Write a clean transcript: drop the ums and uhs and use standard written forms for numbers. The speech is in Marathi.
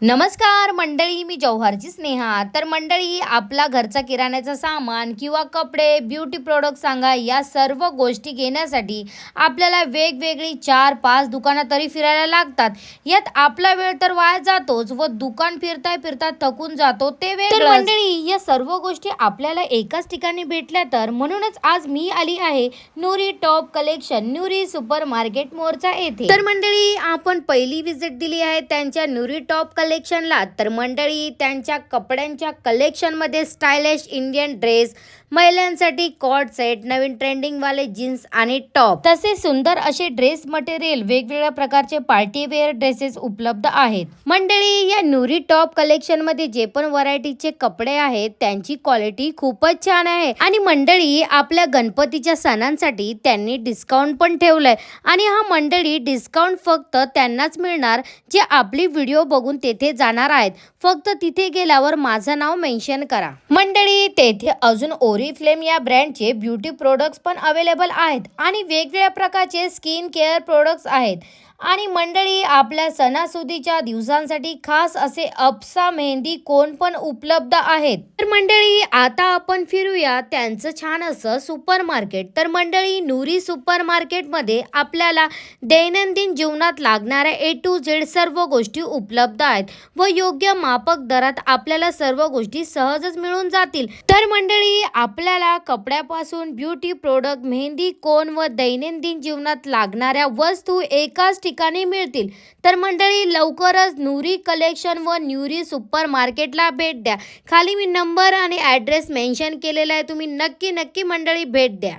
नमस्कार मंडळी, मी जौहरची स्नेहा. तर मंडळी, आपला घरचा किराण्याचा सामान किंवा कपडे, ब्युटी प्रोडक्ट सांगा, या सर्व गोष्टी घेण्यासाठी आपल्याला वेगवेगळी 4-5 दुकानं तरी फिरायला लागतात. यात आपला वेळ तर वाया जातोच व दुकान फिरता फिरता थकून जातो ते वेगळंच. तर मंडळी, या सर्व गोष्टी आपल्याला एकाच ठिकाणी भेटल्या, तर म्हणूनच आज मी आली आहे Noori top collection, Noori super market Morcha येथे. तर मंडळी, आपण पहिली विजिट दिली आहे त्यांच्या नुरी टॉप कलेक्शनला. तर मंडळी, त्यांच्या कपड्यांच्या कलेक्शनमध्ये स्टायलिश इंडियन ड्रेस, महिलांसाठी कॉट सेट, नवीन ट्रेंडिंग वाले जीन्स आणि टॉप, तसे सुंदर असे ड्रेस मटेरियल, वेगवेगळ्या प्रकारचे पार्टी वेअर ड्रेसेस उपलब्ध आहेत. मंडळी, या नुरी टॉप कलेक्शन मध्ये जे पण व्हरायटीचे कपडे आहेत त्यांची क्वालिटी खूपच छान आहे. आणि मंडळी, आपल्या गणपतीच्या सणांसाठी त्यांनी डिस्काउंट पण ठेवलंय. आणि हा मंडळी डिस्काउंट फक्त त्यांनाच मिळणार जे आपली व्हिडिओ बघून तेथे जाणार आहेत. फक्त तिथे गेल्यावर माझं नाव मेन्शन करा. मंडळी, तेथे अजून ओरिफ्लेम या ब्रँडचे ब्युटी प्रोडक्ट्स पण अवेलेबल आहेत आणि वेगवेगळ्या प्रकारचे स्किन केअर प्रोडक्ट्स आहेत. आणि मंडळी, आपल्या सणासुदीच्या दिवसांसाठी खास असे अप्सरा मेहंदी कोन पण उपलब्ध आहेत. तर मंडळी, आता आपण फिरूया त्यांचं छान असं सुपर मार्केट. तर मंडळी, नुरी सुपर मार्केटमध्ये आपल्याला दैनंदिन जीवनात लागणाऱ्या A to Z सर्व गोष्टी उपलब्ध आहेत व योग्य माफक दरात आपल्याला सर्व गोष्टी सहजच मिळून जातील. तर मंडळी, आपल्याला कपड्यापासून ब्युटी प्रोडक्ट, मेहंदी कोन व दैनंदिन जीवनात लागणाऱ्या वस्तू एकाच ठिकाणी मिळतील. तर मंडळी, लवकरच नुरी कलेक्शन व नुरी सुपर मार्केटला भेट द्या. खाली मी नंबर आणि ॲड्रेस मेन्शन केलेला आहे, तुम्ही नक्की मंडळी भेट द्या.